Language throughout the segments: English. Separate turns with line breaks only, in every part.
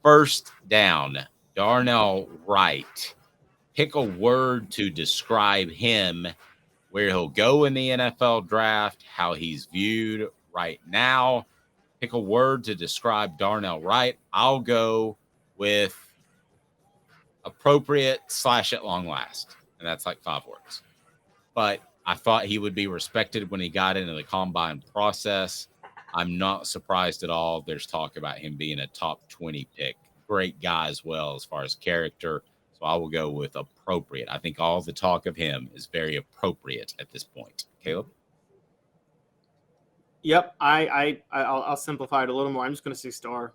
First down, Darnell Wright. Pick a word to describe him, where he'll go in the NFL draft, how he's viewed right now. Pick a word to describe Darnell Wright. I'll go with appropriate / at long last. And that's like 5 words. But I thought he would be respected when he got into the combine process. I'm not surprised at all. There's talk about him being a top 20 pick. Great guy as well as far as character. So I will go with appropriate. I think all the talk of him is very appropriate at this point. Caleb?
Yep, I'll simplify it a little more. I'm just going to say star.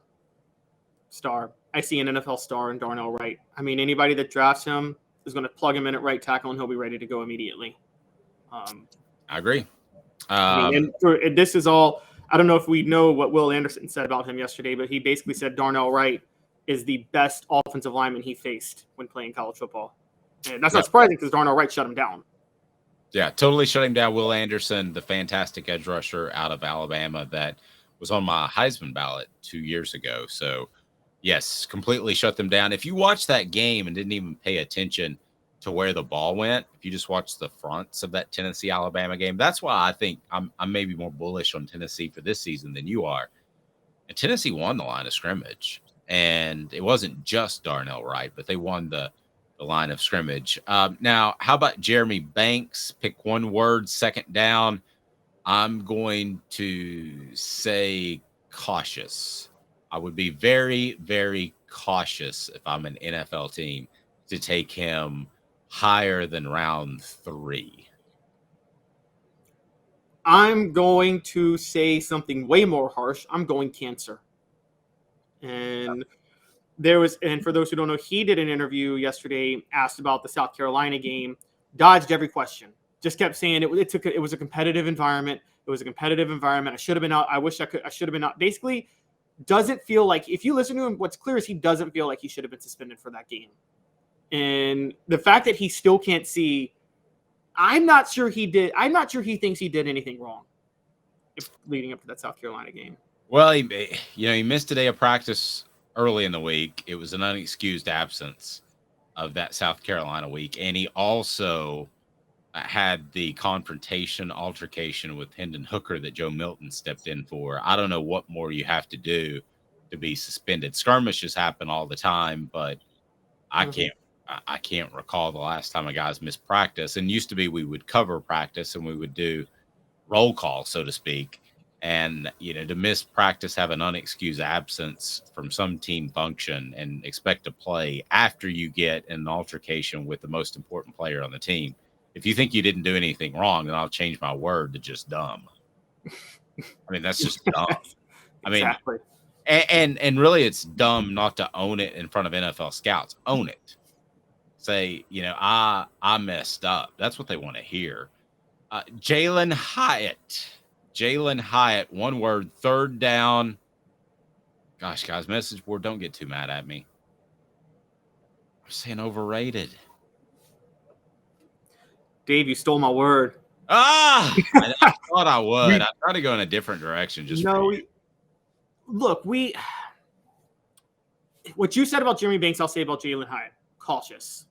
I see an NFL star in Darnell Wright. I mean, anybody that drafts him is going to plug him in at right tackle, and he'll be ready to go immediately.
I agree.
And this is all. I don't know if we know what Will Anderson said about him yesterday, but he basically said Darnell Wright is the best offensive lineman he faced when playing college football, and that's not surprising because Darnell Wright shut him down.
Yeah, totally shut him down. Will Anderson, the fantastic edge rusher out of Alabama that was on my Heisman ballot 2 years ago. So, yes, completely shut them down. If you watched that game and didn't even pay attention to where the ball went, if you just watched the fronts of that Tennessee-Alabama game, that's why I think I'm maybe more bullish on Tennessee for this season than you are. And Tennessee won the line of scrimmage. And it wasn't just Darnell Wright, but they won the line of scrimmage. Now, how about Jeremy Banks? Pick one word, second down. I'm going to say cautious. I would be very, very cautious if I'm an NFL team to take him higher than round 3.
I'm going to say something way more harsh. I'm going cancer. And and for those who don't know, he did an interview yesterday, asked about the South Carolina game, dodged every question, just kept saying it was a competitive environment. It was a competitive environment. I should have been out. I should have been out. Basically, doesn't feel like, if you listen to him, what's clear is he doesn't feel like he should have been suspended for that game. And the fact that he still can't see, I'm not sure he thinks he did anything wrong leading up to that South Carolina game.
Well, he missed a day of practice early in the week. It was an unexcused absence of that South Carolina week. And he also had the altercation with Hendon Hooker that Joe Milton stepped in for. I don't know what more you have to do to be suspended. Skirmishes happen all the time, but I can't recall the last time a guy's missed practice. And used to be we would cover practice and we would do roll call, so to speak. And, to miss practice, have an unexcused absence from some team function and expect to play after you get in an altercation with the most important player on the team. If you think you didn't do anything wrong, then I'll change my word to just dumb. I mean, that's just dumb.
Exactly.
And really it's dumb not to own it in front of NFL scouts. Own it. Say, I messed up. That's what they want to hear. Jalen Hyatt, one word, third down. Gosh, guys, message board, don't get too mad at me. I'm saying overrated.
Dave, you stole my word.
I thought I would. I tried to go in a different direction.
What you said about Jeremy Banks, I'll say about Jalen Hyatt. Cautious.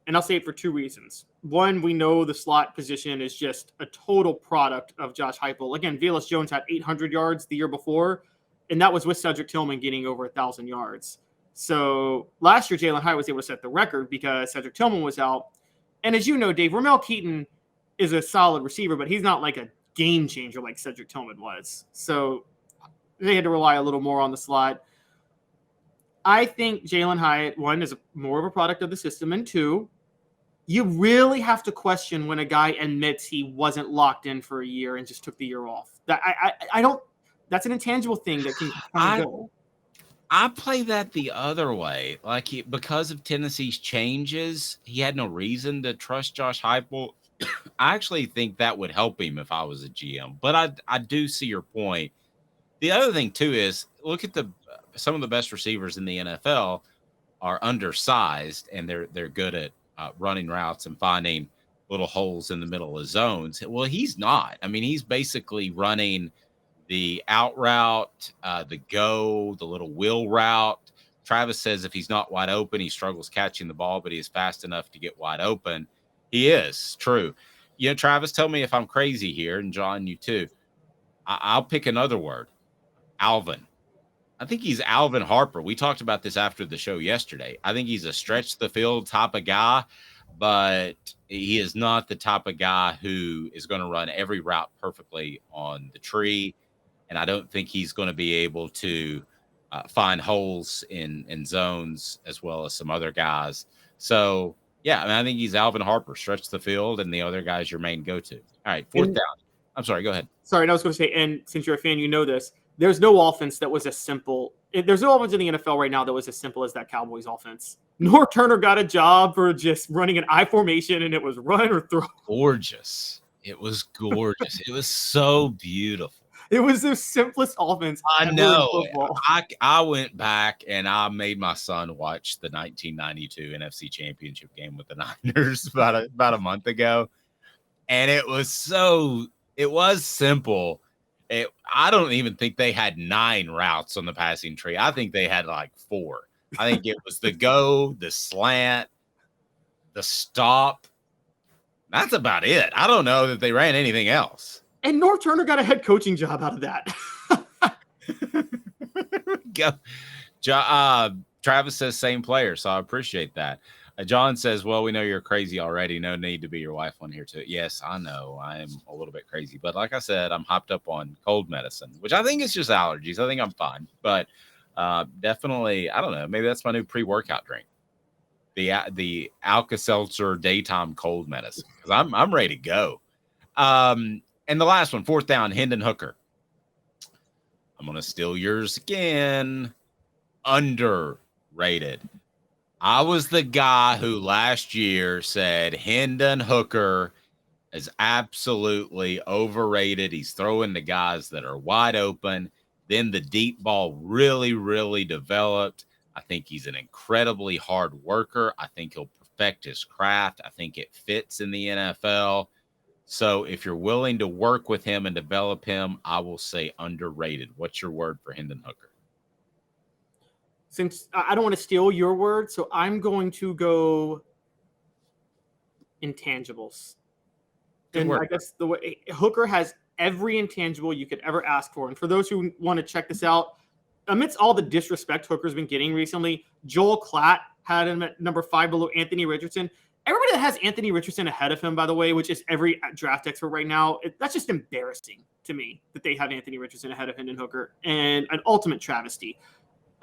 And I'll say it for 2 reasons. One, we know the slot position is just a total product of Josh Heupel. Again, Velus Jones had 800 yards the year before, and that was with Cedric Tillman getting over 1,000 yards. So last year, Jalen Hyatt was able to set the record because Cedric Tillman was out. And as you know, Dave, Ramel Keaton is a solid receiver, but he's not like a game changer like Cedric Tillman was. So they had to rely a little more on the slot. I think Jalen Hyatt, one, is more of a product of the system, and two, you really have to question when a guy admits he wasn't locked in for a year and just took the year off. That's an intangible thing that can kind of go.
I play that the other way. Because of Tennessee's changes, he had no reason to trust Josh Heupel. I actually think that would help him if I was a GM. But I do see your point. The other thing, too, is look at some of the best receivers in the NFL are undersized, and they're good at running routes and finding little holes in the middle of zones. Well, he's not. I mean, he's basically running the out route, the little wheel route, Travis says if he's not wide open, he struggles catching the ball, but he is fast enough to get wide open. He is. True. Travis, tell me if I'm crazy here, and John, you too. I'll pick another word. Alvin. I think he's Alvin Harper. We talked about this after the show yesterday. I think he's a stretch the field type of guy, but he is not the type of guy who is going to run every route perfectly on the tree. And I don't think he's going to be able to find holes in zones as well as some other guys. So, yeah, I think he's Alvin Harper, stretch the field, and the other guy's your main go-to. All right, fourth down. I'm sorry, go ahead.
Sorry, I was going to say, and since you're a fan, you know this. There's no offense that was as simple. There's no offense in the NFL right now that was as simple as that Cowboys offense. Norv Turner got a job for just running an I formation, and it was run or throw.
Gorgeous. It was gorgeous. It was so beautiful.
It was the simplest offense.
I know. I went back and I made my son watch the 1992 NFC Championship game with the Niners about a month ago, and it was simple. I don't even think they had 9 routes on the passing tree. I think they had like 4. I think it was the go, the slant, the stop. That's about it. I don't know that they ran anything else.
And Norv Turner got a head coaching job out of that.
Travis says same player, so I appreciate that. John says, well, we know you're crazy already. No need to be your wife on here too. Yes, I know. I am a little bit crazy. But like I said, I'm hopped up on cold medicine, which I think is just allergies. I think I'm fine. But definitely, I don't know. Maybe that's my new pre-workout drink. The Alka-Seltzer daytime cold medicine. Because I'm ready to go. And the last one, fourth down, Hendon Hooker. I'm going to steal yours again. Underrated. I was the guy who last year said Hendon Hooker is absolutely overrated. He's throwing the guys that are wide open. Then the deep ball really, really developed. I think he's an incredibly hard worker. I think he'll perfect his craft. I think it fits in the NFL. So if you're willing to work with him and develop him, I will say underrated. What's your word for Hendon Hooker?
Since I don't want to steal your word, so I'm going to go intangibles.
Good word.
I guess the way Hooker has every intangible you could ever ask for. And for those who want to check this out, amidst all the disrespect Hooker's been getting recently, Joel Klatt had him at number 5 below Anthony Richardson. Everybody that has Anthony Richardson ahead of him, by the way, which is every draft expert right now, that's just embarrassing to me that they have Anthony Richardson ahead of Hendon Hooker, and an ultimate travesty.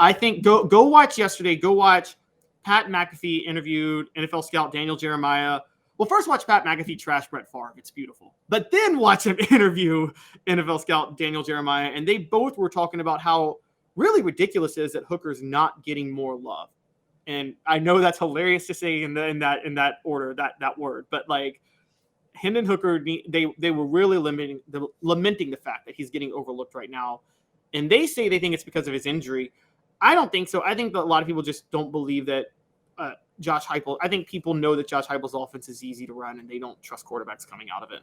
I think go watch yesterday. Go watch Pat McAfee interviewed NFL scout Daniel Jeremiah. Well, first watch Pat McAfee trash Brett Favre. It's beautiful. But then watch him interview NFL scout Daniel Jeremiah, and they both were talking about how really ridiculous it is that Hooker's not getting more love. And I know that's hilarious to say in that order, that word, but like Hendon Hooker, they were really lamenting the fact that he's getting overlooked right now. And they say they think it's because of his injury. I don't think so. I think that a lot of people just don't believe that Josh Heupel. I think people know that Josh Heupel's offense is easy to run, and they don't trust quarterbacks coming out of it.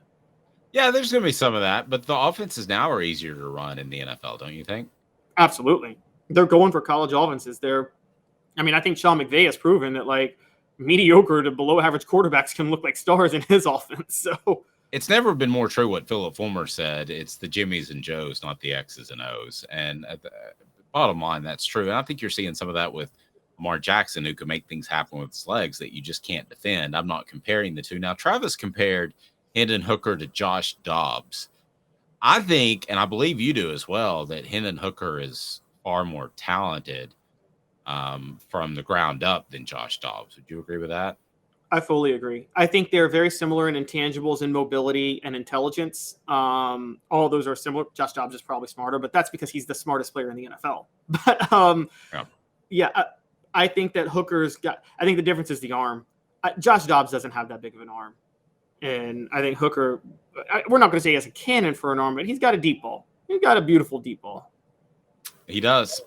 Yeah, there's going to be some of that, but the offenses now are easier to run in the NFL, don't you think?
Absolutely. They're going for college offenses. I think Sean McVay has proven that like mediocre to below average quarterbacks can look like stars in his offense. So
it's never been more true what Philip Fulmer said. It's the Jimmies and Joes, not the X's and O's. And at the bottom line, that's true. And I think you're seeing some of that with Lamar Jackson, who can make things happen with his legs that you just can't defend. I'm not comparing the two. Now, Travis compared Hendon Hooker to Josh Dobbs. I think, and I believe you do as well, that Hendon Hooker is far more talented from the ground up than Josh Dobbs. Would you agree with that?
I fully agree. I think they're very similar in intangibles and mobility and intelligence. All of those are similar. Josh Dobbs is probably smarter, but that's because he's the smartest player in the NFL. But I think that I think the difference is the arm. Josh Dobbs doesn't have that big of an arm. And I think Hooker, we're not going to say he has a cannon for an arm, but he's got a deep ball. He's got a beautiful deep ball.
He does.